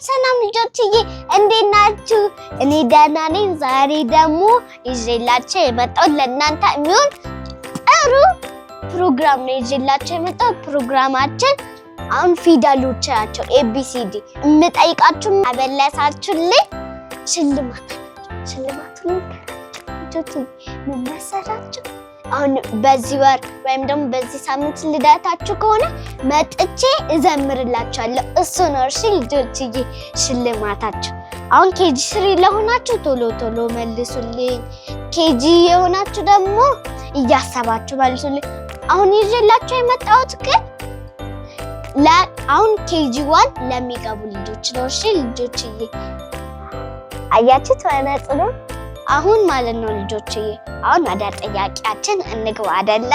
ሰላም ልጆችዬ እንዴት ናችሁ? እኔ ደህና ነኝ። ዛሬ ደግሞ ይዤላችሁ የመጣሁት ለእናንተ የሚሆን ጥሩ ፕሮግራም ነው ይዤላችሁ የመጣሁት። ፕሮግራማችን አሁን ፊደሎች ናቸው ABCD የምጠይቃችሁ አበለሳችሁልኝ ሽልማቱን ምን መሰላችሁ? አሁን በዚህ ወር ወይም ደግሞ በዚህ ሳምንት ልደታችሁ ከሆነ መጥቼ እዘምርላችኋለሁ። እሱ ነው እሺ ልጆችዬ ሽልማታችሁ። አሁን KG 3 ለሆናችሁ ቶሎ መልሱልኝ። KG የሆናችሁ ደግሞ እያሰባችሁ መልሱልኝ። አሁን ይዤላችሁ የመጣሁት ግን አሁን KG 1 ለሚገቡ ልጆች ነው እሺ ልጆችዬ። አያችሁት ወነጽሩ አሁን ማለት ነው ልጆችዬ። አሁን ወደ ጥያቄያችን እንግባ አይደለ?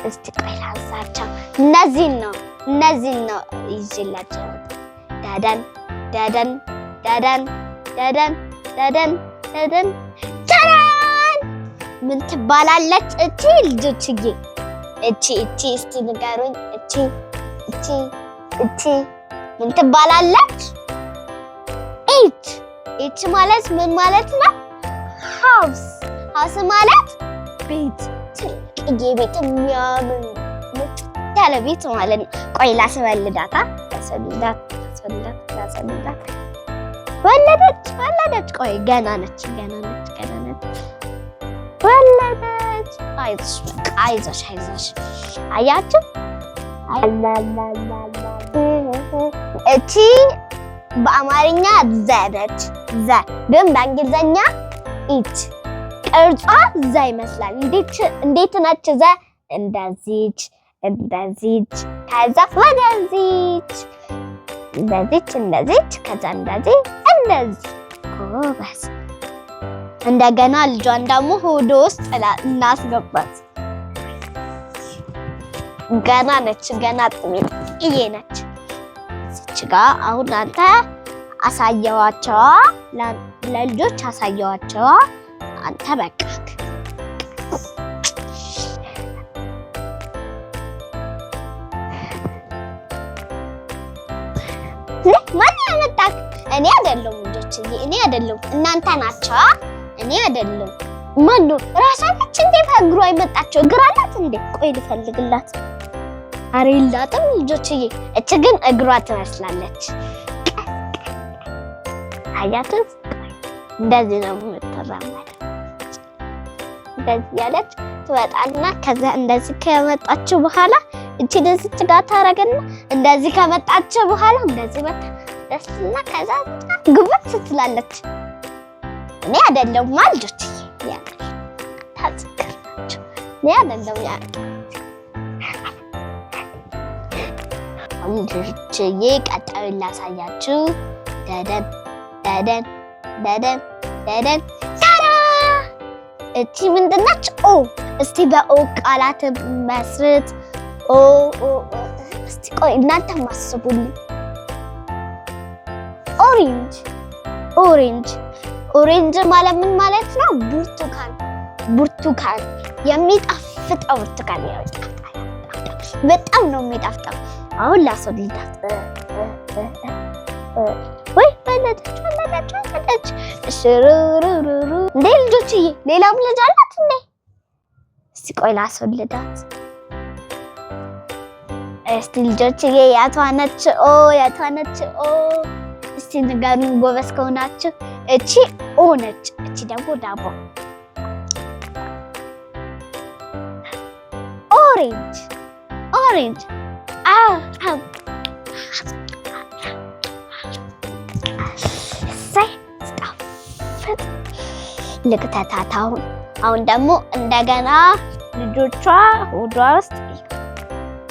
እስቲ ቆይ ላሳቸው። እነዚህን ነው ይዤላችሁ ዳዳን ታራን ምን ትባላለች እቺ ልጆችዬ? እቺ እስቲ ንገሩኝ። እቺ ምን ትባላለች? ኤች ማለት ምን ማለት ነው? ሃውስ ማለት ቤት፣ ትልቅዬ ቤት፣ የሚያምር ያለ ቤት ማለት ነው። ቆይ ላስወልዳታ። ወለደች። ቆይ ገና ነች። ወለደች። አይዞሽ። አያችሁ እቺ በአማርኛ ዘ ነች። ግን በእንግሊዘኛ ኢት ቅርጿ ዘ ይመስላል። እንዴት ነች ዘ? እንደዚች ከዛ ወደዚች እንደዚች ከዛ እንደዚህ ጎበዝ። እንደገና ልጇን ደግሞ ሆዶ ውስጥ እናስገባት። ገና ነች። ጥሜ ነች። እዚች ጋር አሁን አንተ አሳየዋቸው ለልጆች አሳየዋቸው። አንተ በቃ ማን ያመጣክ? እኔ አይደለም ልጆችዬ፣ እኔ አይደለም እናንተ ናቸው። እኔ አይደለም። ማን ነው? ራሳች እንዴ በእግሯ አይመጣቸው? እግር አላት እንዴ? ቆይ ልፈልግላት። አሬ የላትም ልጆችዬ። እቺ ግን እግሯ ትመስላለች። አያችሁ? እንደዚህ ነው የምትራመደው። እንደዚህ ያለች ትወጣና ከዛ እንደዚህ ከመጣችሁ በኋላ እቺ ደስች ጋር ታረገና እንደዚህ ከመጣች በኋላ እንደዚህ መጣ ደስና ከዛ ግብት ትላለች። እኔ አይደለም ልጆችዬ፣ ታጽከራችሁ። እኔ አይደለም ልጆችዬ። ቀጣዩ ላሳያችሁ። ደደን ታራ። እቺ ምንድን ነች? እስቲ በኦ ቃላት መስርት። እስቲ ቆይ እናንተ ማስቡልኝ። ኦሬንጅ ማለት ምን ማለት ነው? ብርቱካን የሚጣፍጠው ብርቱካን በጣም ነው የሚጣፍጠው። አሁን ላስወልዳት። ወይ ወለደች። ሽሩሩሩ እንዴ ልጆችዬ፣ ሌላም ልጅ አላት እንዴ? እስቲ ቆይ ላስወልዳት። እስቲ ልጆችዬ ያቷ ነች? እስቲ ንገሩኝ ጎበዝ ከሆናችሁ። እቺ ኦ ነች። እቺ ደግሞ ዳቦ። ኦሬንጅ ልክተታት። አሁን ደግሞ እንደገና ልጆቿ ሆዷ ውስጥ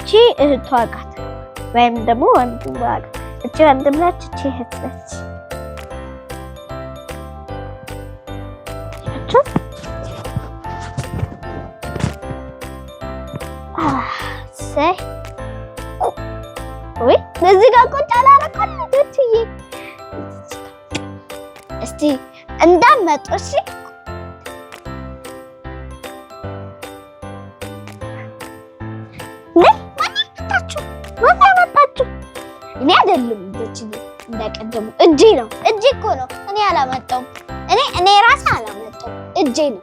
እቺ እህቷ ጋር ወይም ደግሞ ወንዱ ጋር እቺ ወንድም ነች፣ እቺ እህት ነች። ወይ እዚህ ጋር ቁጭ አላረኩም ልጆችዬ። እስቲ እንዳመጡ እሺ። እኔ አይደለም ልጆች እንደቀደሙ እጄ ነው። እጄ እኮ ነው። እኔ አላመጣሁም። እኔ ራሴ አላመጣሁም። እጄ ነው።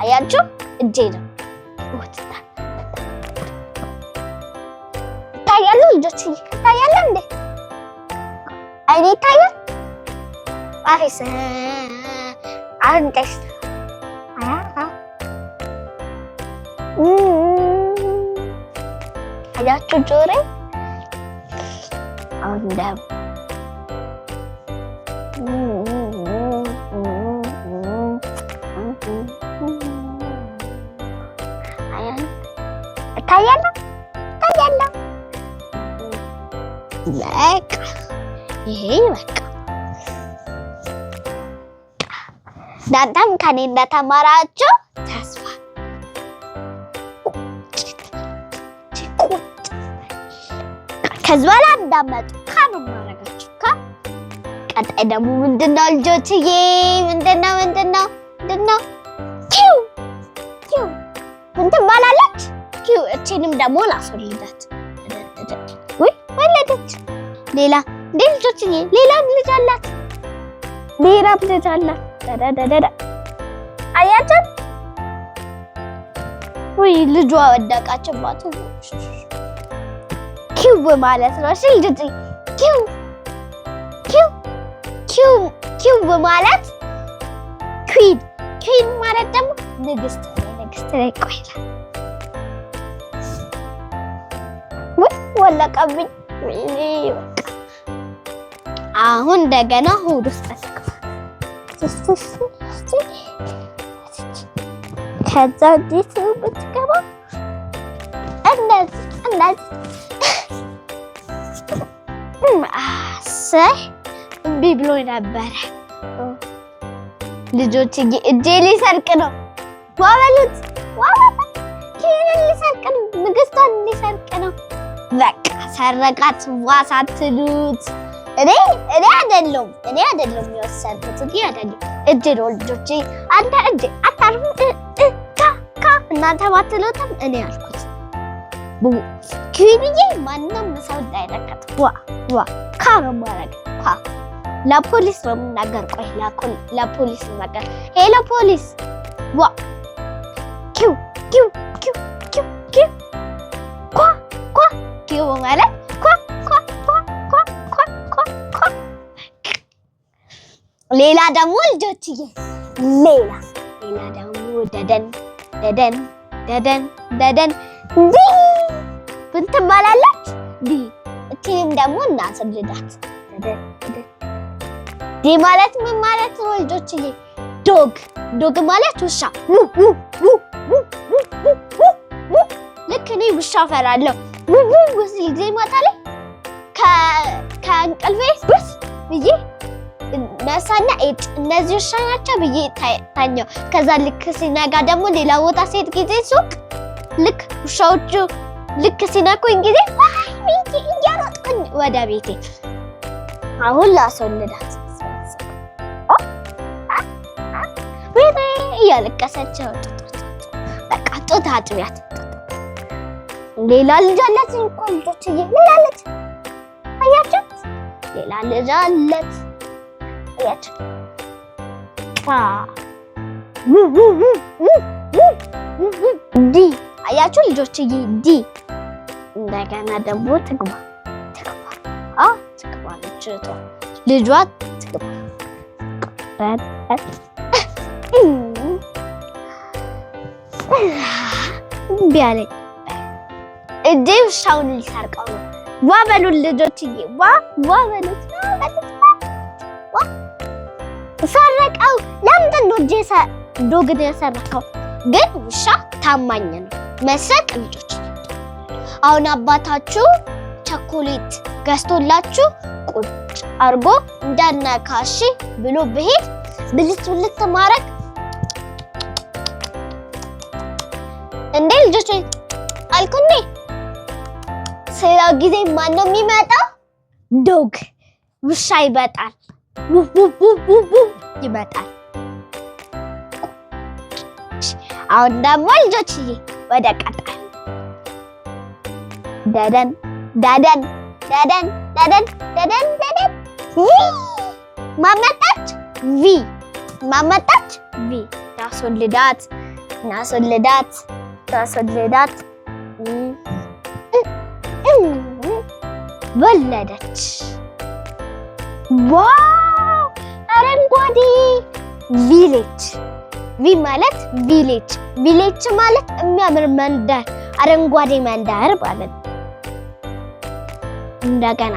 አያችሁ? እጄ ነው። ይታያሉ ልጆች? ይታያሉ እንዴ? አይኔ ይታያል? አፌስ አንተስ አያችሁ ጆሮዬ እንደም ታያለ በቃ ይሄ በቃ እናንተም ከኔ እንደተማራችሁ ተስፋ ከዚህ በኋላ እንዳመጡ ካንም ማረጋችሁ ቀጣይ ደግሞ ምንድነው ልጆችዬ? ምንድነው ኪው ምን ትባላለች? ኪው እቺንም ደግሞ ላስወልዳት። ወይ ወለደች። ሌላ እንዴ ልጆችዬ? ሌላም ልጅ አላት። አያችሁ? ወይ ልጇ ወደቃችባት። ኪው ማለት ነው። እሺ ልጅ ኪው ማለት ኩዊን ማለት ደግሞ ንግስት ላይ ቆይላ ወለቀብኝ። አሁን እንደገና ሆድ ውስጥ ከዛ እንዴት ነው ብትገባ እንደዚህ እምቢ ብሎኝ ነበረ። ልጆች እጄ ሊሰርቅ ነው። ዋበሉት ኪንን ሊሰርቅ ነው። ንግስቷን ሊሰርቅ ነው። በቃ ሰረቃት ዋሳትሉት። እኔ አይደለም የወሰድኩት። እጄ ነው ልጆች። አንተ እጄ አታርፉ እናንተ ባትሉትም እኔ አልኩት። ኪንዬ ማንም ሰው እንዳይነካት ዋ ካረማረግ ለፖሊስ ነው የምናገር። ቆይ ለፖሊስ ነገር ሄሎ ፖሊስ ዋ ኪው ማለት ሌላ ደግሞ ልጆችዬ ሌላ ደግሞ ደደን ምን ትባላለች? እቺም ደግሞ እናስልዳት። ዲ ማለት ምን ማለት ነው ልጆችዬ? ዶግ ማለት ውሻ። ልክ እኔ ውሻ ፈራለሁ። ጊዜ ማታ ላይ ከእንቅልፌ ውስጥ ብዬ ነሳና እነዚህ ውሻ ናቸው ብዬ ታኛው። ከዛ ልክ ሲነጋ ደግሞ ሌላ ቦታ ሴት ጊዜ ሱቅ ልክ ውሻዎቹ ልክ ሲነኩኝ ጊዜ እያሮጥኩኝ ወደ ቤቴ። አሁን ላስወልዳት ቤቴ እያለቀሰች በቃ ጡት አጥቢያት። ሌላ ልጅ አላት እኮ ልጆችዬ፣ ሌላ ልጅ አያችሁ? ሌላ ልጅ አላት አያችሁ? ዲ አያችሁ ልጆችዬ? ዲ እንደገና ደግሞ ትግባ ልጇ ትግባ። እምቢ አለኝ። እጄ ውሻውን ሊሰርቀው ነው። ዋ በሉት ልጆችዬ፣ ዋ በሉት። ሰረቀው። ለምንድን ነው እጄ ዶግን የሰረቀው? ግን ውሻ ታማኝ ነው። መስረቅ ልጆች፣ አሁን አባታችሁ ቸኮሌት ገዝቶላችሁ ቁጭ አርጎ እንዳናካሽ ብሎ ብሄድ ብልት ማረግ እንዴ ልጆች አልኩኝ። ስራው ጊዜ ማን ነው የሚመጣው? ዶግ ውሻ ይመጣል። ይመጣል። አሁን ደግሞ ልጆችዬ ወደ ቀጣዩ ደደን ደደን ደደን ደደን ደደን ደደን ማመጣች ቪ ማመጣች ቪ ታስወልዳት ናስወልዳት ታስወልዳት ወለደች። ዋው አረንጓዴ ቪሌጅ ቪ ማለት ቪሌጅ ቪሌጅ ማለት የሚያምር መንደር አረንጓዴ መንደር ማለት ነው። እንደገና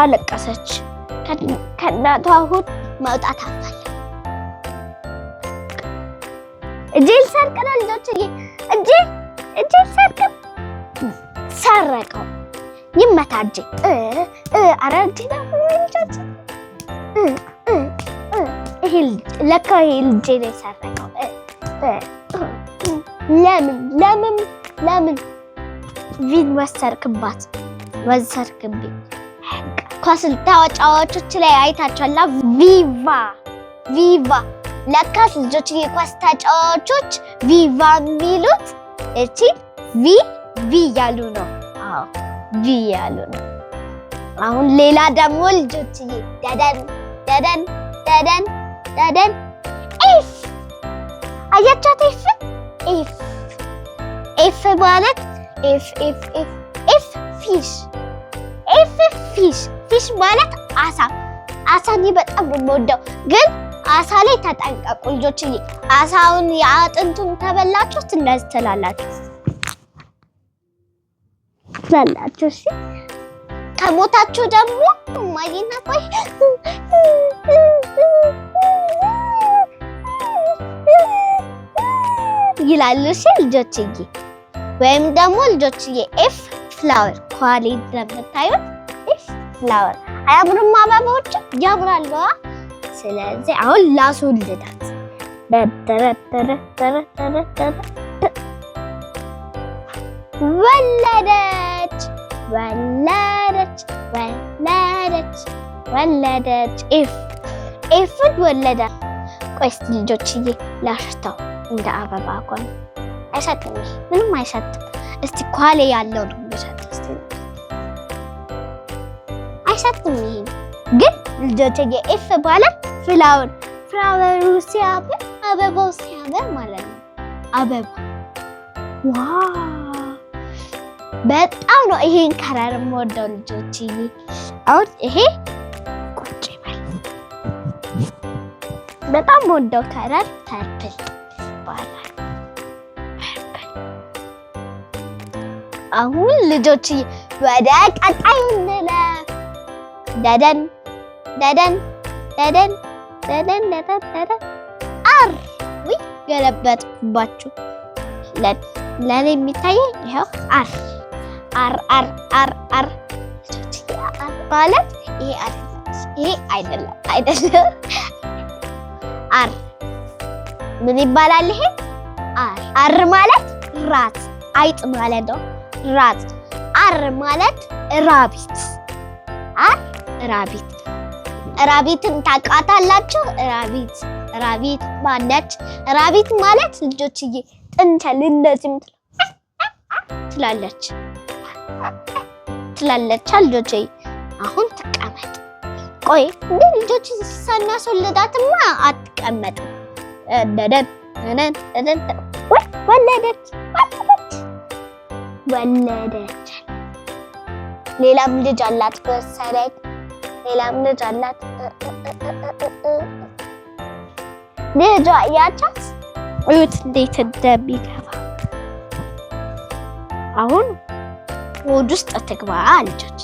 አለቀሰች። ከእናቷ ሆድ መውጣት አፈለ። እጄን ሰርቅ ነው ልጆችዬ፣ እጄን ሰርቅ ሰረቀው። ይመታ እጄ ኧረ እጄ ነው ልጆች። ይሄ ለካ ይሄ ልጄ ነው የሰረቀው። ለምን ቪን ወሰርክባት ወሰርክብኝ። ኳስ ተጫዋቾች ላይ አይታችኋል። ቪቫ ለካስ ልጆች የኳስ ተጫዋቾች ቪቫ የሚሉት እቺ ቪ ያሉ ነው። አዎ ቪ ያሉ ነው። አሁን ሌላ ደግሞ ልጆች ደደን ኤፍ አያቻት ኤፍ ማለት ኤፍ ፊሽ ማለት አሳ። አሳን በጣም ነው የምወደው፣ ግን አሳ ላይ ተጠንቀቁ ልጆች። አሳውን የአጥንቱን ተበላችሁት እንደዚህ ትላላችሁ። እሺ ከሞታችሁ ደግሞ ማይና ቆይ ይላሉ። እሺ ልጆችዬ፣ ወይም ደግሞ ልጆችዬ ኤፍ ፍላወር ኳሊ እንደምታዩት ኤፍ ፍላወር አያምሩም? አበባዎች ያምራሉ። ስለዚህ አሁን ላስወልዳት ወለደች ኤፍን ወለዳት። ቆይ እስኪ ልጆችዬ ላሽታው እንደ አበባ ቆይ አይሰጥም፣ ምንም አይሰጥም። እስቲ ኳሌ ያለው ነው የሚሰጥ። እስቲ አይሰጥም። ይሄ ግን ልጆችዬ ኤፍ ማለት ፍላወሩ ሲያምር አበባው ሲያምር ማለት ነው። አበባ ዋው በጣም ነው ይሄን ከለር የምወደው ልጆችዬ። አሁን ይሄ ቁጭ ይበል። በጣም የምወደው ከለር ፐርፕል ይባላል። አሁን ልጆችዬ ወደ ቀጣዩ እንለፍ። ደደን አር ወይ ገለበጥኩባችሁ። ለኔ የሚታየኝ ይሄው አር ማለት ይሄ አይደለም። አር ምን ይባላል? ይሄ አር ማለት ራት አይጥ ማለት ነው። ራት አር ማለት ራቢት ራቢትን ታውቃታላችሁ? ራቢት ማነች? ራቢት ማለት ልጆችዬ ጥንቸል እንደዚህ ትላለች ልጆቼ። አሁን ትቀመጥ። ቆይ እንዴ ልጆች ሳናስወልዳትማ አትቀመጥም። ወለደች። ሌላም ልጅ አላት መሰለኝ። ሌላም ልጅ አላት። ልጇ ያቻት እዩት እንዴት እንደሚገባ። አሁን ሆድ ውስጥ ትግባ ልጆች።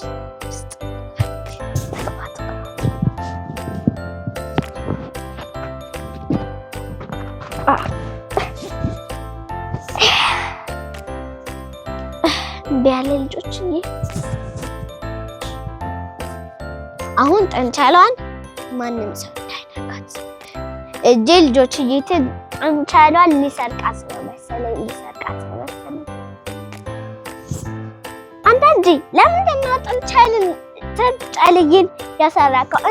ቢያለ ልጆች አሁን ጠንቻሏን ማንም ሰው እንዳይነካት። እጄ ልጆች ጠንቻሏን ሊሰርቃት ነው መሰለኝ። አንዳንዴ ለምንድን ነው ጠንቻልን ያሰራከው?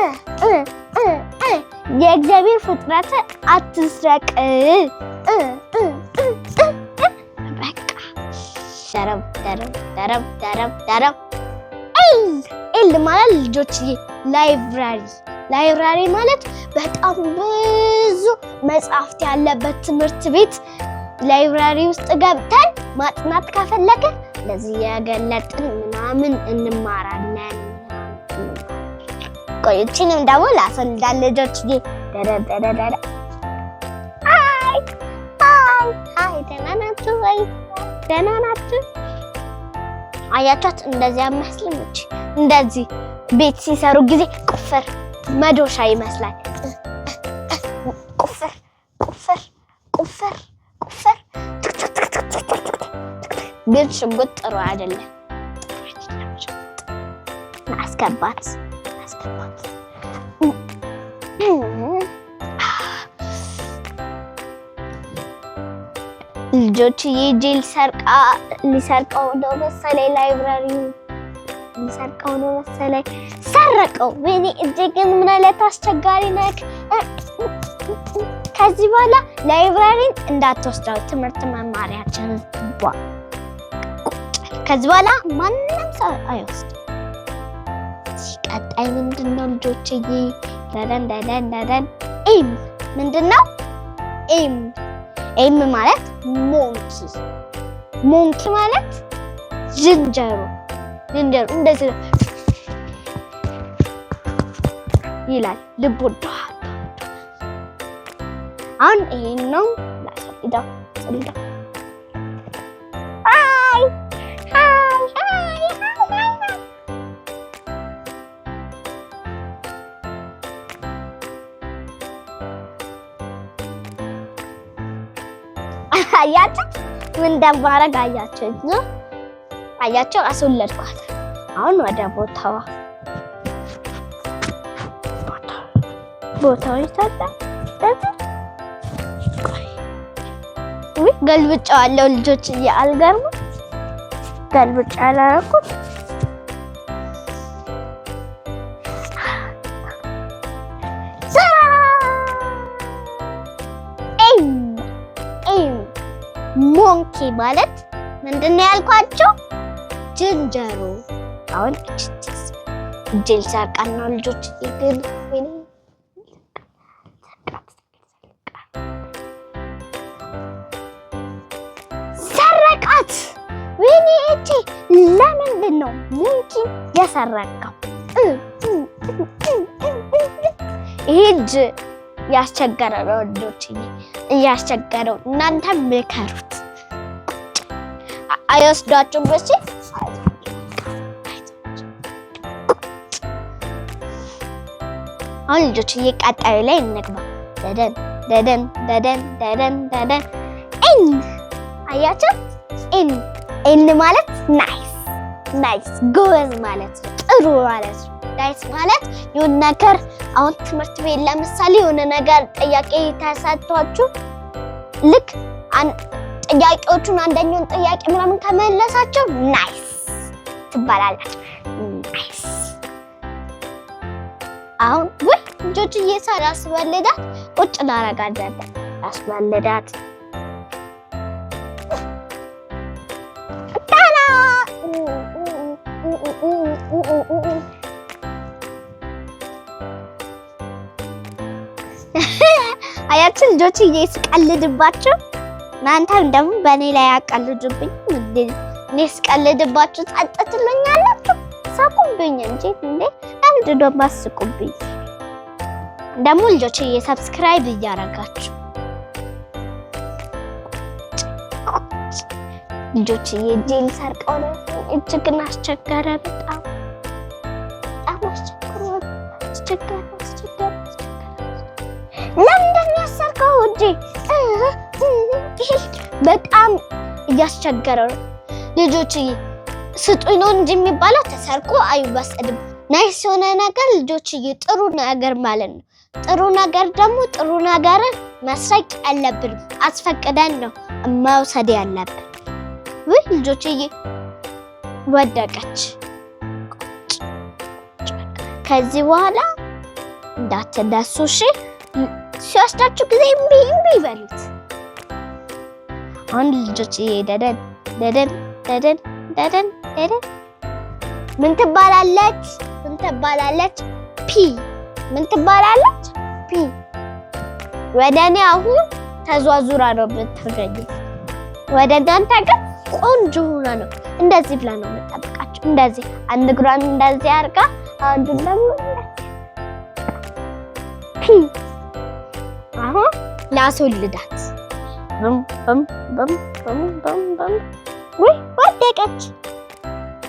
የእግዚአብሔር ፍጥረት አትስረቅ። በቃ ደረብ ኤል ማለት ልጆችዬ ላይብራሪ ማለት በጣም ብዙ መጽሐፍት ያለበት ትምህርት ቤት ላይብራሪ ውስጥ ገብተን ማጥናት ከፈለግን ለዚህ ያገለጥን ምናምን እንማራለን። ቆይቺንም ደግሞ ላስወልዳል ልጆችዬ። አይ ደህና ናችሁ? አያቻት እንደዚህ አመስልም እቺ እንደዚህ ቤት ሲሰሩ ጊዜ ቁፍር መዶሻ ይመስላል። ቁፍር ግን ሽጉጥ ጥሩ አይደለም። አስገባት ልጆችዬ ጄል ሊሰርቀው ነው መሰለኝ ላይብራሪው ሊሰርቀው ነው መሰለኝ። ሰረቀው። ወይኔ እጅግን ምን አይነት አስቸጋሪ ነክ። ከዚህ በኋላ ላይብራሪን እንዳትወስደው ትምህርት መማሪያችን ከዚህ በኋላ ማንም ሰው አይወስድ። ቀጣይ ምንድነው ልጆችዬ? ደደን ኤም ምንድነው? ኤም ማለት ሞንኪ ማለት ዝንጀሮ እንደዚህ ይላል። ልብ ወደዋ አሁን ይሄን ነው ላሳይዳው። አያችሁ ምን እንደማረግ አያችሁ? አያችሁ አስወለድኳት። አሁን ወደ ቦታው ይታጣ ገልብጫዋለሁ ልጆች አልገርም። ገልብጫ አላረኩት። ሞንኪ ማለት ምንድነው ያልኳችሁ? ዝንጀሮ። አሁን ጄል ሰርቃን ነው ልጆች ይግል ሰረቃት። ወይኔ እቺ ለምንድን ነው ሞንኪ የሰረቀው? ይሄ ያስቸገረው ልጆች እያስቸገረው እናንተ ምከሩት። አይወስዷችሁም በሲ አሁን ልጆች ቀጣዩ ላይ እንግባ። ደደን ኤን አያችሁ? ኤን ማለት ናይስ ጎበዝ ማለት ነው፣ ጥሩ ማለት ነው። ናይስ ማለት የሆነ ነገር አሁን ትምህርት ቤት ለምሳሌ የሆነ ነገር ጥያቄ ተሰጥቷችሁ ልክ ጥያቄዎቹን አንደኛውን ጥያቄ ምናምን ከመለሳችሁ ናይስ ትባላላችሁ። ናይስ። አሁን ወይ ልጆች እየሰራ አስበልዳት ቁጭ ላረጋዳት አስበልዳት ታላ አያችሁ ልጆች እየስቀልድባችሁ እናንተም ደግሞ በእኔ ላይ ያቀልዱብኝ። እኔ ስቀልድባችሁ ጸጥ ትሉኛላችሁ። ሳቁብኝ እንጂ እንዴ ለምንድን ነው የማስቁብኝ? ደግሞ ልጆች ሰብስክራይብ እያደረጋችሁ ልጆች ጄል ሰርቀው ነው እጅግን አስቸገረ። በጣም አስቸገረ። ለምንድን ነው ያሰርከው? እጄ በጣም እያስቸገረው ልጆች ስጡኝ ነው እንጂ የሚባለው ተሰርቆ አይወሰድም። ናይስ የሆነ ነገር ልጆች ጥሩ ነገር ማለት ነው። ጥሩ ነገር ደግሞ ጥሩ ነገርን መስረቅ አለብን። አስፈቅደን ነው መውሰድ ያለብን። ወይ ልጆች ወደቀች። ከዚህ በኋላ እንዳትነሱ እሺ። ሲወስዳችሁ ጊዜ እምቢ ይበሉት። አሁን ልጆች ደደን ደደን ደደን ደደን ደደን ምን ትባላለች? ፒ ምን ትባላለች? ፒ ወደ እኔ አሁን ተዟዙራ ነው የምትገኘው። ወደ እናንተ ግን ቆንጆ ሆና ነው እንደዚህ ብላ ነው የምጠብቃቸው። እንደዚህ አንድ እግሯን እንደዚህ አድርጋ አንዱን ደግሞ ፒ አሁን ላስወልዳት ወይ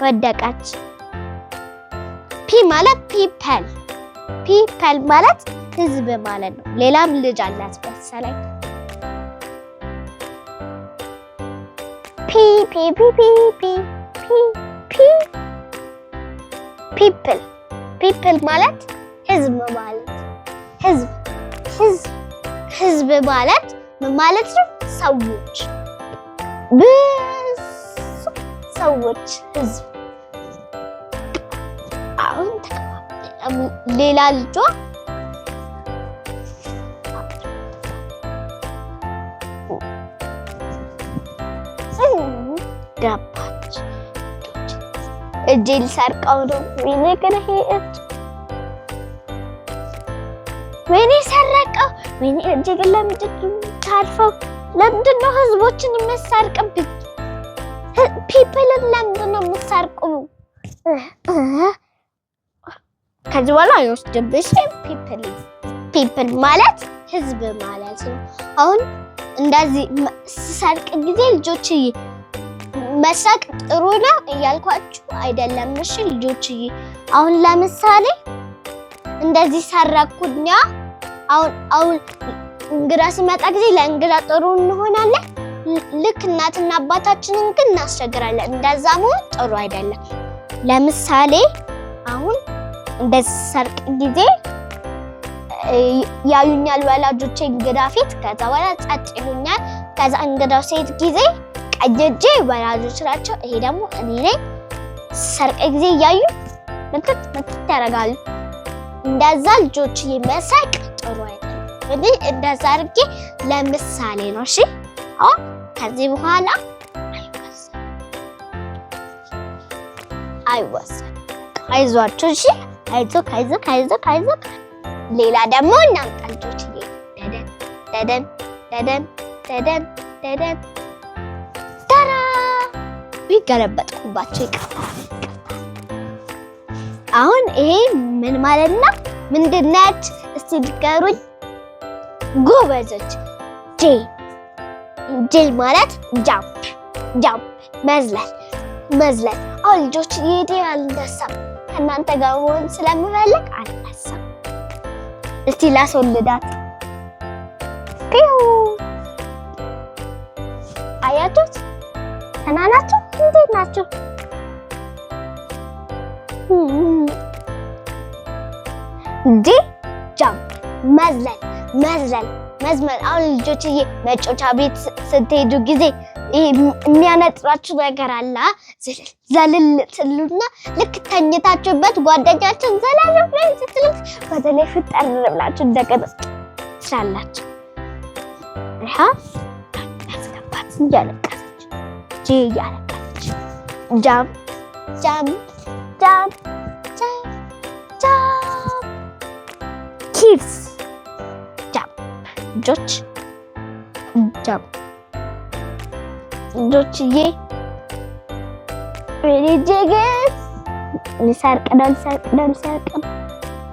ወደቀች። ፒ ማለት ፒፕል ማለት ህዝብ ማለት ነው። ሌላም ልጅ አላት መሰለኝ። ፒፕል ማለት ህዝብ ማለት ህዝብ ማለት ምን ማለት ነው? ሰዎች ብዙ ሰዎች ህዝብ። አሁን ሌላ ልጇ ገባች። እጄን ሰርቀው ነው ወይኔ ሰረቀው። ወይኔ እጄ ግን ለምንድን ነው ታልፈው? ለምንድን ነው ህዝቦችን የምትሰርቅብኝ? ፒፕልን ለምንድን ነው የምትሰርቁ? ከዚህ በኋላ አይወስድብሽ። ፒፕል ማለት ህዝብ ማለት ነው። አሁን እንደዚህ ሰርቅ ጊዜ ልጆችዬ መስረቅ ጥሩ ነው እያልኳችሁ አይደለም። እሺ ልጆችዬ አሁን ለምሳሌ እንደዚህ ሰረኩኛ። አሁን እንግዳ ሲመጣ ጊዜ ለእንግዳ ጥሩ እንሆናለን። ልክ እናትና አባታችንን ግን እናስቸግራለን። እንደዛ መሆን ጥሩ አይደለም። ለምሳሌ አሁን እንደዚህ ሰርቅ ጊዜ ያዩኛል ወላጆቼ እንግዳ ፊት፣ ከዛ በኋላ ጸጥ ይሉኛል። ከዛ እንግዳው ሴት ጊዜ ቀኝ እጄ ወላጆች ናቸው፣ ይሄ ደግሞ እኔ ነኝ። ሰርቅ ጊዜ እያዩ ምትት ያደርጋሉ። እንደዛ ልጆች መስረቅ ጥሩ አይደለም። እንግዲህ እንደዛ አድርጌ ለምሳሌ ነው። እሺ አሁን ከዚህ በኋላ አይወሰን። አይዟችሁ። እሺ አይዞ። ሌላ ደግሞ እናምጣ ልጆች። ደደን ተራ ቢገለበጥኩባቸው ይቀርታል። አሁን ይሄ ምን ማለት ነው? ምንድን ነች? እስቲ ንገሩኝ ጎበዞች። ጄ ማለት ጃምፕ መዝለል። አሁን ልጆች ይሄ አልነሳም፣ ከእናንተ ጋር መሆን ስለምፈልግ አልነሳም። እስቲ ላስወልዳት። አያቶች ተናናቸው እንዴት ናቸው? ጃምፕ መዝለል። አሁን ልጆችዬ መጫወቻ ቤት ስትሄዱ ጊዜ የሚያነጥራችሁ ነገር አለ። ዘልል ትሉና ልክ ተኝታችሁበት ጓደኛችን ዘላለ ብለን ስትሉት በተለይ ፍጠር ብላችሁ እንደገና ትላላችሁ። ይሄ ያስገባት እያለቀሰች ጃምፕ ኪድስ ጃምፕ ልጆችዬ ወይኔ ጀገስ ሊሰርቅ ነው።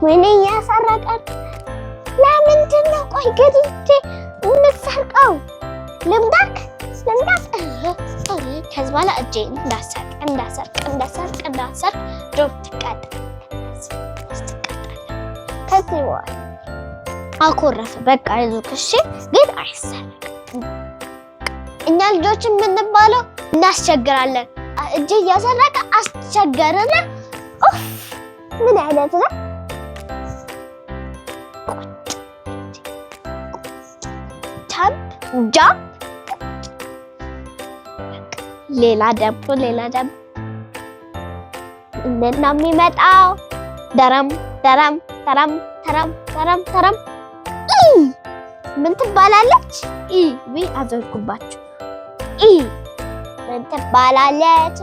ወይኔ እያሰረቀን ለምንድን ነው? ቆይ ግን የምትሰርቀው ልምዳክ ከዚህ በኋላ እጄን እንዳሰርቅ ጆብ ትቀጣለህ። ከዚህ በኋላ አኮረፈ። በቃ አይዞህ እሺ። ግን አይሰረቅም። እኛ ልጆች የምንባለው እናስቸግራለን። እጄ እያሰረቀ አስቸገረና ምን አይነት ነው? ጃምፕ ሌላ ደግሞ እንደና የሚመጣው ደረም ምን ትባላለች? ዊ አዘርኩባችሁ። ምን ትባላለች?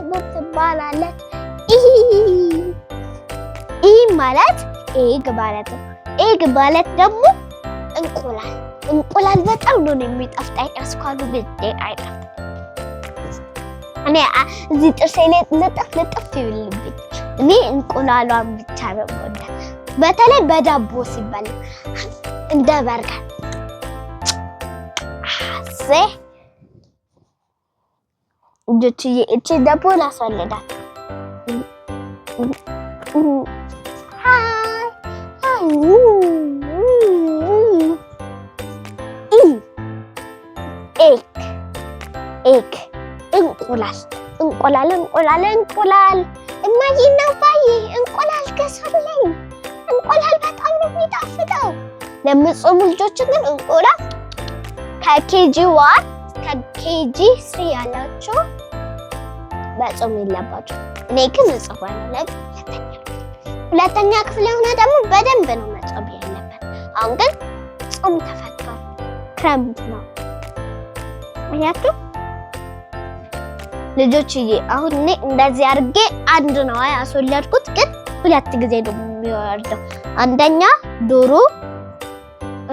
ማለት ኤግ ማለት ነው። ኤግ ማለት ደግሞ እንቁላል በጣም ነው የሚጣፍጠኝ። አስኳሉ ግዴ አይጣፍጥም። እኔ እዚህ ጥርሴ ላይ ልጥፍ ይብልብኝ። እኔ እንቁላሏን ብቻ ነው የምወዳት። በተለይ በዳቦ ሲበላ እንደ በርገር ልጆችዬ። እቺ ዳቦ ላስወልዳት። ኤግ እንቁላል እማዬና አባዬ እንቁላል ገሰሩልኝ። እንቁላል በጣም ነው የሚጣፍጠው። ለምትጾሙ ልጆች ግን እንቁላል ከኬጂ 1 እስከ ኬጂ 3 ያላችሁ በጾም የለባችሁ። እኔ ግን እጾማለሁ። ሁለተኛ ክፍል የሆነ ደግሞ በደንብ ነው መጾም ያለበት። አሁን ግን ጾም ተፈቷል። ክረምት ነው። አያችሁ ልጆችዬ፣ አሁን እኔ እንደዚህ አድርጌ አንድ ነው ያስወለድኩት፣ ግን 2 ጊዜ ነው የሚወርደው። አንደኛ ዶሮ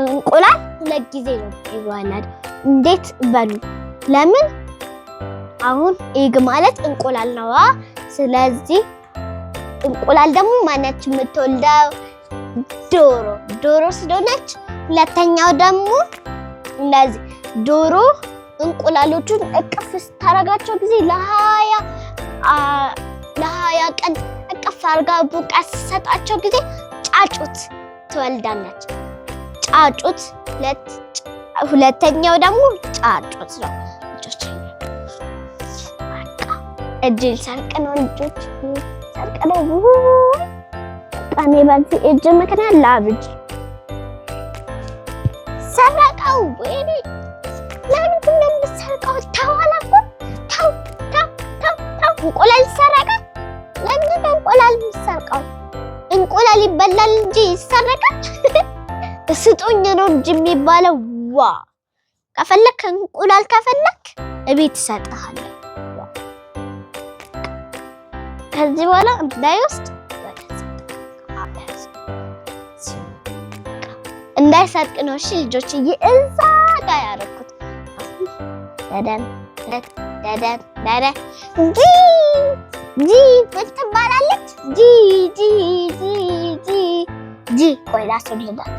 እንቁላል 2 ጊዜ ነው የሚወለደው። እንዴት በሉ? ለምን? አሁን ኤግ ማለት እንቁላል ነው። ስለዚህ እንቁላል ደግሞ ማነች የምትወልደው? ዶሮ ስለሆነች። ሁለተኛው ደግሞ እንደዚህ ዶሮ እንቁላሎቹን እቅፍ ስታረጋቸው ጊዜ ለ20 ቀን እቅፍ አርጋ ቡቃ ስትሰጣቸው ጊዜ ጫጩት ትወልዳለች። ጫጩት ሁለተኛው ደግሞ ጫጩት ነው። ልጆች እጅን ሰርቅ ነው። ልጆች ሰርቅ ነው። ቀኔ በዚህ እጅ ምክንያት ላብጅ ሰረቀው። ወይኔ ለምን እንደምትሰርቀው ታዋላኩ? ታው እንቁላል ሰረቀ። ለምን እንቁላል የምትሰርቀው? እንቁላል ይበላል እንጂ ይሰረቃል? ስጡኝ ነው እንጂ የሚባለው። ዋ ከፈለክ እንቁላል ከፈለክ እቤት እሰጥሃለሁ። ከዚህ በኋላ እንዳይወስድ እንዳይሰርቅ ነው። እሺ ልጆችዬ፣ እዛ ጋር ያደረኩት ደደን ጂ ምን ትባላለች? ጂ ቆይ ላስወልዳት።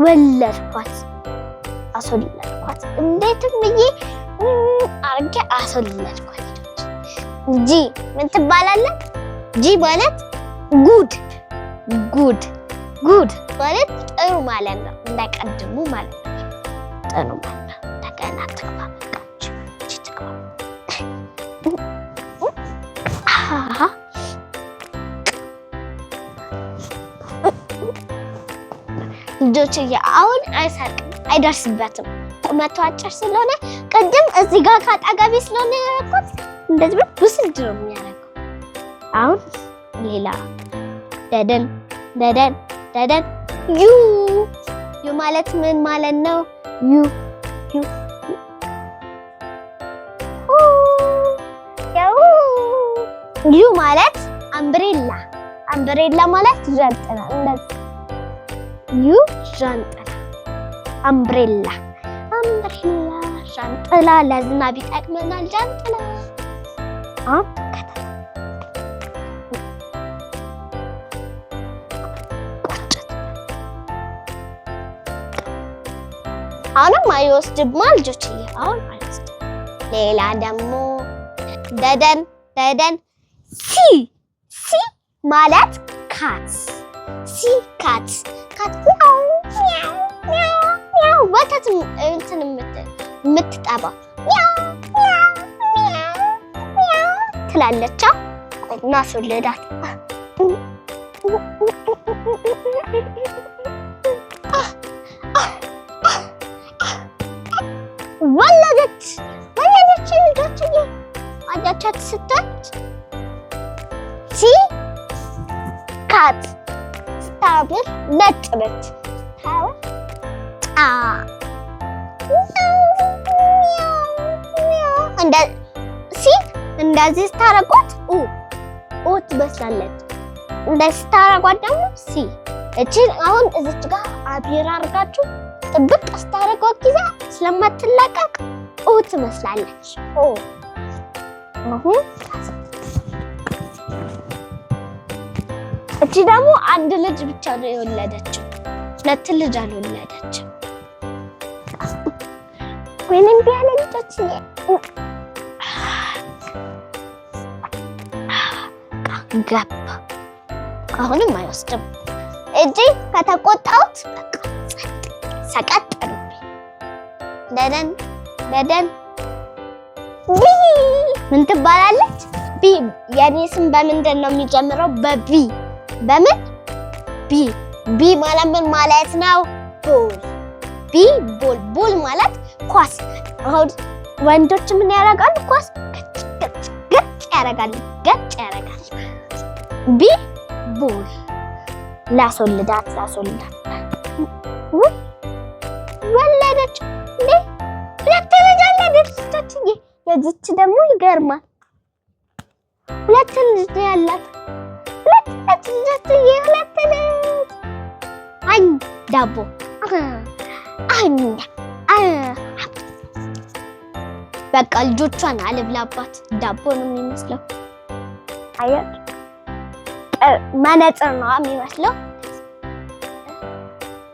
ወለድኳት፣ አስወለድኳት። እንዴትም ብዬ አርጌ አስወለድኳት። ጂ ምን ትባላለች? ጂ ማለት ጉድ ማለት ጥሩ ማለት ነው። እንዳይቀድሙ ማለት ነው። ጥሩ ማለት ነው። ተገና ትግባ በቃች። እቺ ትግባ። ልጆችዬ አሁን አይደርስበትም። ቁመቱ አጭር ስለሆነ ቅድም እዚህ ጋር ካጠገቤ ስለሆነ ያደረኩት እንደዚህ ብስድ ነው የሚያደርገው። አሁን ሌላ ደደን ዩ ማለት ምን ማለት ነው? ዩ ማለት አምብሬላ ማለት ዣንጥላ። እንደዚህ ዩ ዣንጥላ፣ አምብሬላ ዣንጥላ። ለዝናብ ይጠቅመናል ዣንጥላ። አሁንም አይወስድማ ልጆችዬ፣ አሁን አይወስድም። ሌላ ደግሞ ደደን ሲ ማለት ካት ወተት እንትን የምትጠባ ትላለች። እናስወልዳት። ወለደች ልጆችዬ። አያቻት ስትወልድ ናት። ስታምር ነጭ ነች። እንደዚህ ስታረጓት ኡ ትመስላለች። እንደዚህ ስታረጓት ደግሞ ሲ። እቺን አሁን እዚች ጋር አቢራ አድርጋችሁ ጥብቅ ስታረጓት ጊዜ ስለማትለቀቅ ትመስላለች። እቺ ደግሞ አንድ ልጅ ብቻ ነው የወለደችው፣ ሁለት ልጅ አልወለደችም። ወይንም ቢያለች ገባ። አሁንም አይወስድም። እጂ ከተቆጣሁት ሰቀጥ ደደን ቢ ምን ትባላለች? ቢ የኔ ስም በምንድን ነው የሚጀምረው? በቢ። በምን ቢ? ቢ ማለት ምን ማለት ነው? ቦል። ቢ ቦል። ቦል ማለት ኳስ። አሁን ወንዶች ምን ያደርጋሉ? ኳስ ገጭ ያደርጋሉ። ቢ ቦል። ላስወልዳት ወለደች እንዴ! ሁለት ልጅ አለች። የዚች ደግሞ ይገርማል። ሁለት ልጅ ያላት ሁለት ልጅ ዳቦ በቃ ልጆቿን አልብላባት። ዳቦ ነው የሚመስለው። አያት መነጽር ነው የሚመስለው።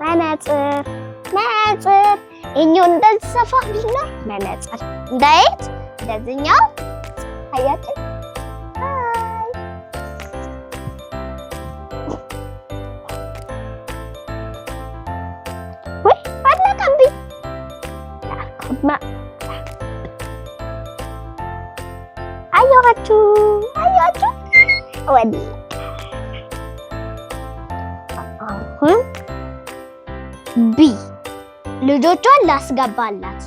መነጽር እኛው እንደዚህ ሰፋ ቢልና መነጽር እንዳይት እንደዚህኛው አያት። ወይ አለቀብኝ። አያችሁ ወዲ ቢ ልጆቿን ላስገባላት።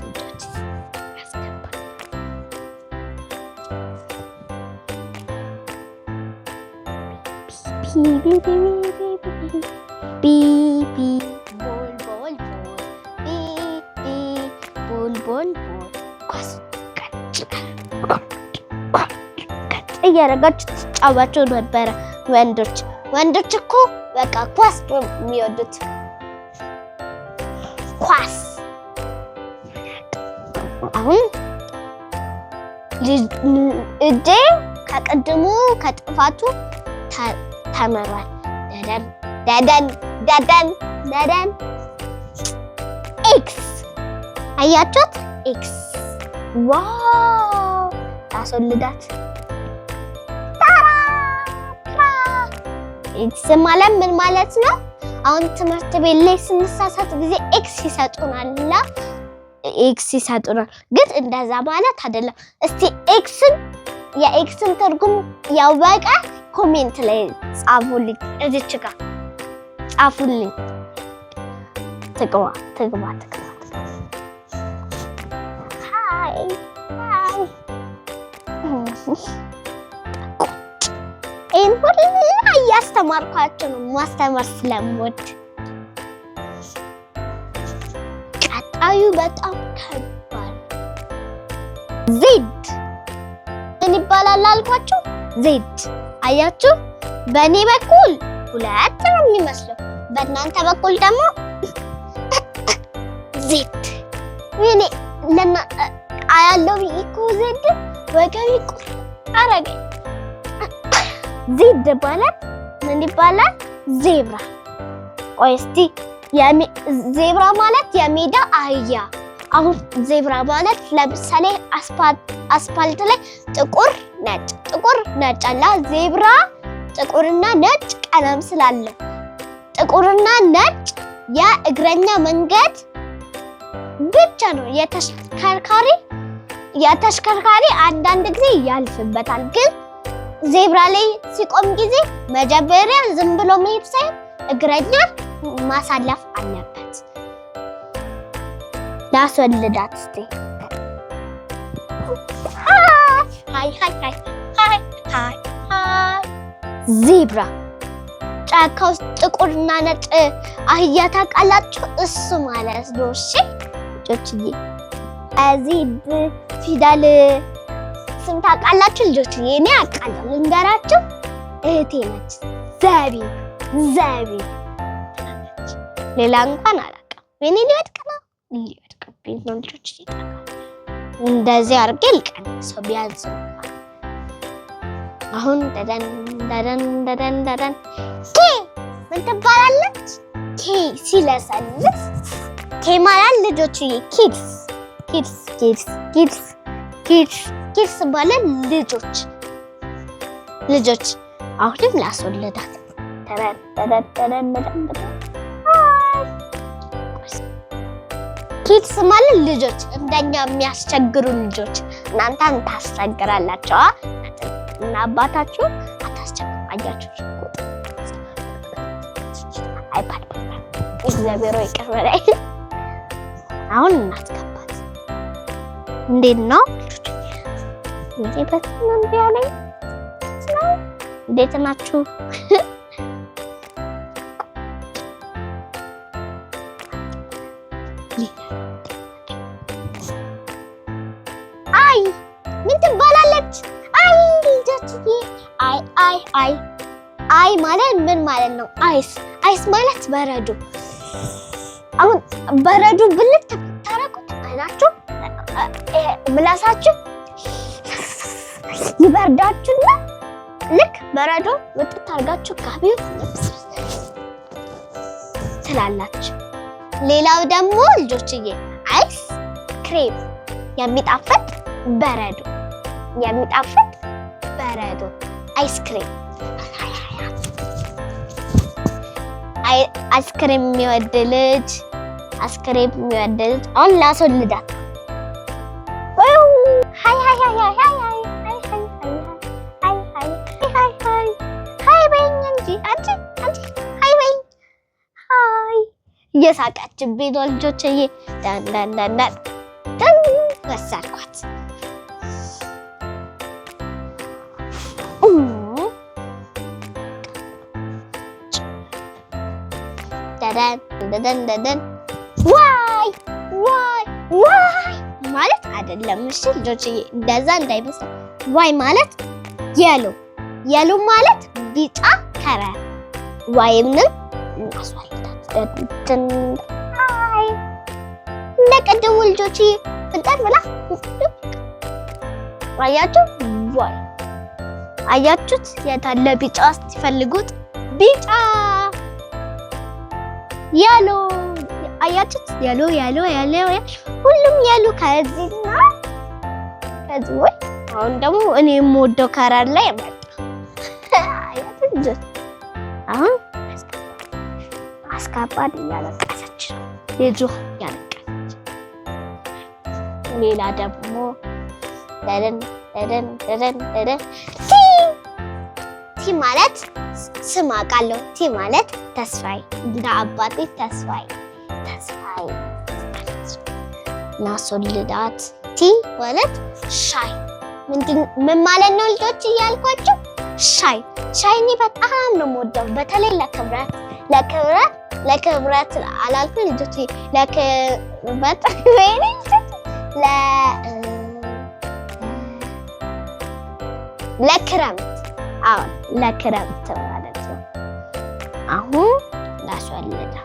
ቦል እያደረጋችሁ ትጫወቱ ነበረ። ወንዶች እኮ በቃ ኳስ ነው የሚወዱት። ኳስ አሁን እጄ ከቅድሙ ከጥፋቱ ተመሯል። ደደን ኤክስ አያችሁት? ኤክስ ዋው! ታስወልዳት ኤክስ ማለት ምን ማለት ነው? አሁን ትምህርት ቤት ላይ ስንሳሳት ጊዜ ኤክስ ይሰጡናልና ግን እንደዛ ማለት አይደለም። እስቲ የኤክስን ትርጉም ያወቀ ኮሜንት ላይ ጻፉልኝ። እዚች ጋር ጻፉልኝ። ትግባ ሃይ ሁሉ እያስተማርኳቸው ነው፣ ማስተማር ስለምወድ። ቀጣዩ በጣም ከባድ ዜድ ምን ይባላል አልኳችሁ? ዜድ አያችሁ? በእኔ በኩል ሁለት ነው የሚመስለው፣ በእናንተ በኩል ደግሞ ዜድ። እኔ አያለው እኮ ዜድ ወገቤ ቁር አረገኝ። ዜድ ማለት ምን ይባላል? ዜብራ። ቆይ እስቲ ዜብራ ማለት የሜዳ አህያ። አሁን ዜብራ ማለት ለምሳሌ አስፓልት ላይ ጥቁር ነጭ አለ። ዜብራ ጥቁርና ነጭ ቀለም ስላለው ጥቁርና ነጭ የእግረኛ መንገድ ብቻ ነው። የተሽከርካሪ አንዳንድ ጊዜ ያልፍበታል ግን ዜብራ ላይ ሲቆም ጊዜ መጀመሪያ ዝም ብሎ መሄድ ሳይሆን እግረኛ ማሳለፍ አለበት። ላስወልዳት እስቲ። ሃይ ዜብራ ጫካ ውስጥ ጥቁርና ነጭ አህያ ታውቃላችሁ? እሱ ማለት ነው። እሺ ልጆችዬ፣ እዚህ ፊደል ስም ታውቃላችሁ ልጆችዬ? እኔ አውቃለሁ፣ ልንገራችሁ። እህቴ ነች ዘቢብ። ሌላ እንኳን አላውቅም። ወይኔ ሊወድቅብኝ ነው ልጆችዬ። እንደዚህ አድርጌ ልቀንሰው ቢያንስ አሁን ደደን ኬ ምን ትባላለች? ኬ ሲለሰልስ ኬ ማለት ልጆችዬ ኪድስ ማለት ልጆች አሁንም ላስወልዳት ኪድስ ማለት ልጆች እንደኛ የሚያስቸግሩ ልጆች እናንተን ታስቸግራላችሁ እና አባታችሁ አታስቸግራላችሁ። አይባል እግዚአብሔር ይቅር በለኝ። አሁን እናስገባት። እንዴት ነው ልጆች? በጣም ቢያለኝ ነው። እንዴት ናችሁ? አይ ምን ትባላለች? አይ ልጆችዬ፣ አይ ማለት ምን ማለት ነው? አይስ ማለት በረዶ። አሁን በረዶ ብልት ታረቁት አይናችሁ ምላሳችሁ ይበርዳችሁና ልክ በረዶ ወጥት አድርጋችሁ ጋቢው ትላላችሁ። ሌላው ደግሞ ልጆችዬ አይስ ክሬም የሚጣፍጥ በረዶ አይስክሬም። አይስክሬም የሚወድ ልጅ አሁን ላስወልዳት። ሃይ በይኝ እንጂ አንቺ ሃይ በይኝ። ሃይ እየሳቃችብኝ ነው ልጆችዬ። ዳን ወሰድኳት። ደደን ዋይ ማለት አይደለም። እሺ ልጆችዬ እንደዛ እንዳይመስል። ዋይ ማለት የሎ ማለት ቢጫ ከረር ዋይንም እናስዋልታት። አይ እንደቀደሙ ልጆችዬ ፍንጠር ብላ አያችሁ። ዋይ አያችሁት? የታለ ቢጫ ሲፈልጉት ቢጫ ያሎ አያችሁት? ያሎ ሁሉም ያሎ። ከዚህና ከዚህ ወይ አሁን ደግሞ እኔ የምወደው ከረር ላይ መጣ። አያችሁት? አሁን አስካባድ እያለቀሰች ነው ልጁ እያለቀሰች። ሌላ ደግሞ ደደን ቲ ማለት ስም አውቃለሁ። ቲ ማለት ተስፋዬ፣ እንደ አባቴ ተስፋዬ ናስወልዳት። ቲ ማለት ሻይ ምን ማለት ነው ልጆች እያልኳችሁ? ሻይ እኔ በጣም ነው የምወደው። በተለይ ለክብረት አላልኩኝ ልጆች፣ ለክብረት ወይኔ ለክረምት ለክረምት ማለት ነው። አሁን ላስወልዳት።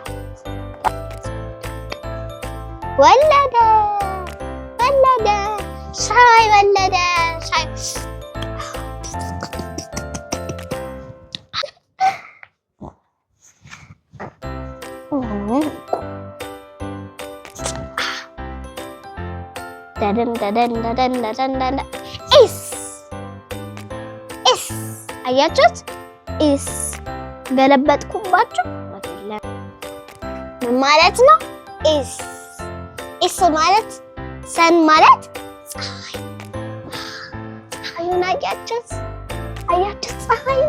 ወለደ ሻይ ወለደ ሻይ። ደደን ኢስ አያችሁት? ኢስ ገለበጥኩባችሁ። ምን ማለት ነው? ኢስ ማለት ሰን ማለት ፀሐዩን አያችሁት? ፀሐዩ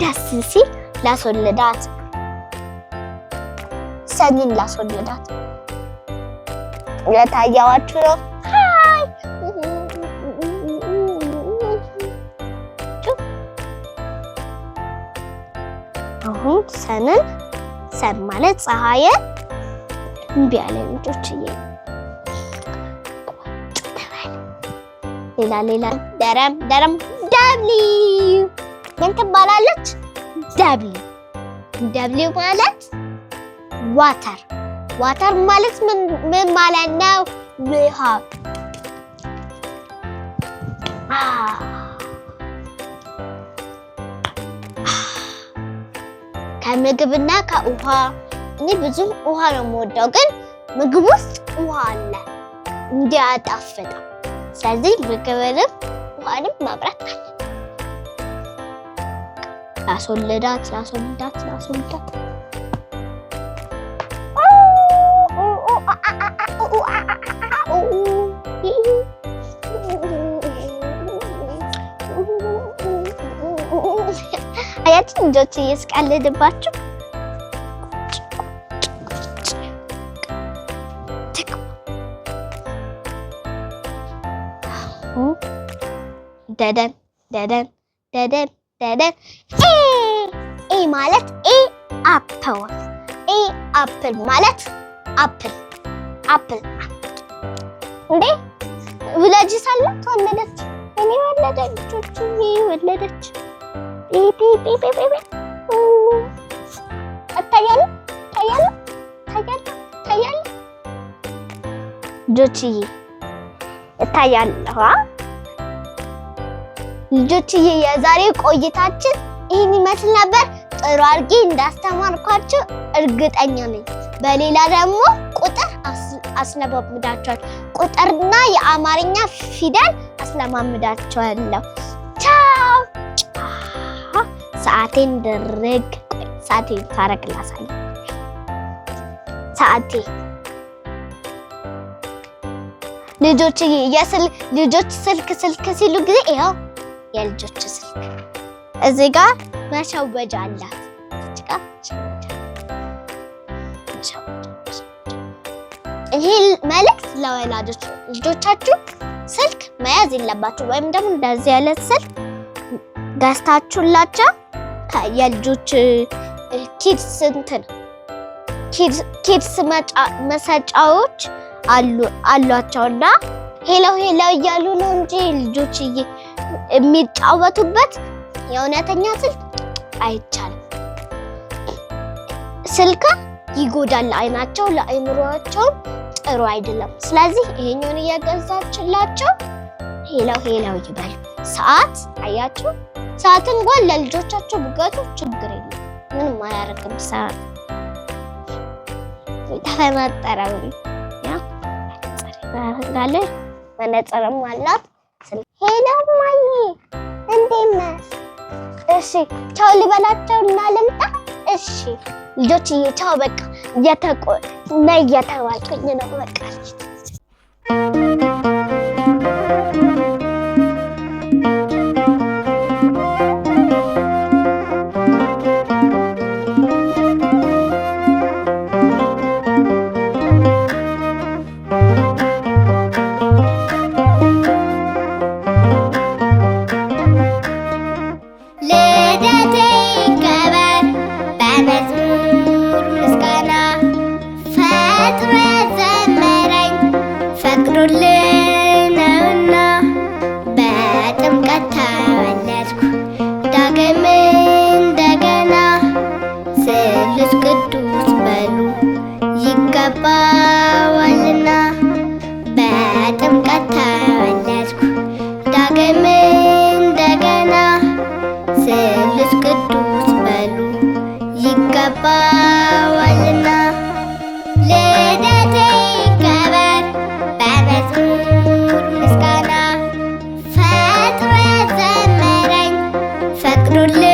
ደስ ሲል ላስወልዳት፣ ሰኝን ላስወልዳት። የታያዋችሁ ነው። አሁን ሰንን ሰን ማለት ፀሐይ እምቢ አለ ልጆችዬ። ሌላ ደረም ደብሊው ምን ትባላለች? ደብሊው ማለት ዋተር ማለት ምን ማለት ነው? ውሃ። ከምግብና ከውሃ እኔ ብዙ ውሃ ነው የምወደው፣ ግን ምግብ ውስጥ ውሃ አለ እንዲያጣፍጥ። ስለዚህ ምግብንም ውሃንም ማብራት አለ። ላስወልዳት አያችሁ ልጆች እየስቃለድባችሁ ደደን ኤ ማለት አፕል ማለት አፕል እንዴ ወላጅ ሳላት ወለደች። እኔ ወለደች ታያለ ልጆችዬ እታያለሁ። ልጆችዬ የዛሬ ቆይታችን ይህን ይመስል ነበር። ጥሩ አድርጌ እንዳስተማርኳችሁ እርግጠኛ ነኝ። በሌላ ደግሞ ቁጥር አስለማምዳችኋለሁ። ቁጥርና የአማርኛ ፊደል አስለማምዳችኋለሁ። ቻው። ሰዓቴን ድርግ ሰዓቴን ታረግ ላሳይ። ሰዓቴ ልጆችዬ ልጆች ስልክ ሲሉ ጊዜ ይኸው የልጆች ስልክ እዚህ ጋር መሸወጃ አላት። ይሄ መልእክት ለወላጆች ልጆቻችሁ ስልክ መያዝ የለባችሁ ወይም ደግሞ እንደዚህ ያለ ስልክ ገዝታችሁላቸው የልጆች ኪድስ መሰጫዎች አሏቸውና ሄሎ እያሉ ነው እንጂ ልጆች የሚጫወቱበት የእውነተኛ ስልክ አይቻልም። ስልክ ይጎዳል፣ ለዓይናቸው ለአእምሮአቸው ጥሩ አይደለም። ስለዚህ ይሄኛውን እየገዛችላቸው ሄሎ ይበሉ። ሰዓት አያችሁ፣ ሰዓትን እንኳን ለልጆቻቸው ብገዙ ችግር የለም፣ ምንም አያደርግም። ሰዓት ተፈናጠረው ያጋለ መነጽርም አላት። ሄሎ ማዬ እንዴት ነሽ? እሺ ቻው ልበላቸውና ልምጣ። እሺ ልጆችዬ ቻው። በቃ እየተባልኩኝ ነው በቃ። Rule